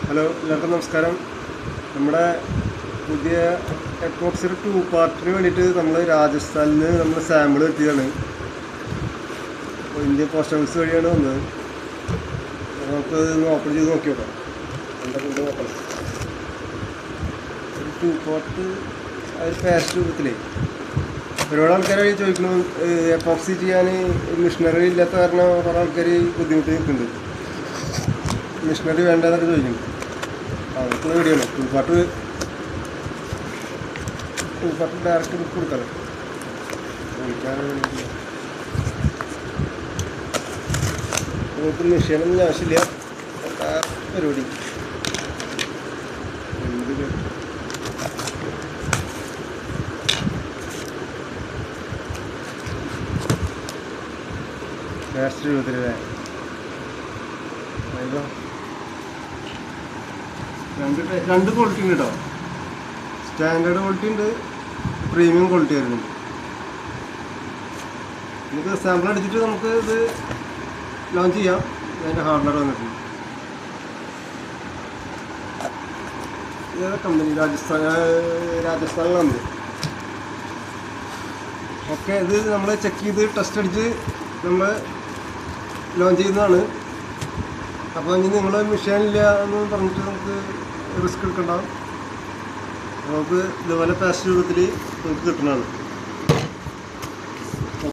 Hello, എല്ലാവർക്കും നമസ്കാരം. നമ്മുടെ പുതിയ എപ്പോക്സിയുടെ 2 പാർട്ടിന് വേണ്ടിയിട്ട് നമ്മൾ രാജസ്ഥാനിൽ നമ്മൾ സാമ്പിൾ എത്തിയതാണ്. ഇന്ത്യൻ പോസ്റ്റ് ഓഫീസ് വഴിയാണ് വന്നത്. നമുക്ക് ഇന്ന് ഓപ്പൺ ചെയ്ത് നോക്കി നോക്കാം. എന്തൊക്കെ നോക്കണം. ഒരു 2 പാർട്ട് ഒരു പേസ്റ്റ് രൂപത്തിലേ ഒരുപാട് ആൾക്കാർ ചോദിക്കുന്നു, എപ്പോക്സി ചെയ്യാൻ മിഷനറി ഇല്ലാത്ത കാരണം കുറേ ആൾക്കാർ ബുദ്ധിമുട്ട് നിൽക്കുന്നുണ്ട്. മിഷനറി വേണ്ടതെന്നൊക്കെ ചോദിക്കുന്നു. അവർക്കുള്ള വീഡിയോ ആണ്. 2 പാർട്ട് ഡയറക്റ്റ് ബുക്ക് കൊടുക്കാറ് നമുക്ക് മെഷീനൊന്നും ആവശ്യമില്ല. പരിപാടി ഫാസ്റ്റ് രൂപത്തിലല്ലേ. രണ്ട് ക്വാളിറ്റി ഉണ്ട് കേട്ടോ. സ്റ്റാൻഡേർഡ് ക്വാളിറ്റി ഉണ്ട്, പ്രീമിയം ക്വാളിറ്റി വരുന്നുണ്ട്. നമുക്ക് സാമ്പിൾ അടിച്ചിട്ട് നമുക്ക് ഇത് ലോഞ്ച് ചെയ്യാം. അതിൻ്റെ ഹാർഡ്വെയർ വന്നിട്ടുണ്ട്. ഇതേതാ കമ്പനി? രാജസ്ഥാനിലാണ്. ഓക്കെ, ഇത് നമ്മൾ ചെക്ക് ചെയ്ത് ടെസ്റ്റ് അടിച്ച് നമ്മൾ ലോഞ്ച് ചെയ്യുന്നതാണ്. അപ്പോൾ ഇനി നിങ്ങൾ മെഷീനില്ല എന്ന് പറഞ്ഞിട്ട് നമുക്ക് റിസ്ക് എടുക്കണ്ട. നമുക്ക് ഇതുപോലെ പേസ്റ്റ് രൂപത്തിൽ നമുക്ക് കിട്ടുന്നതാണ്.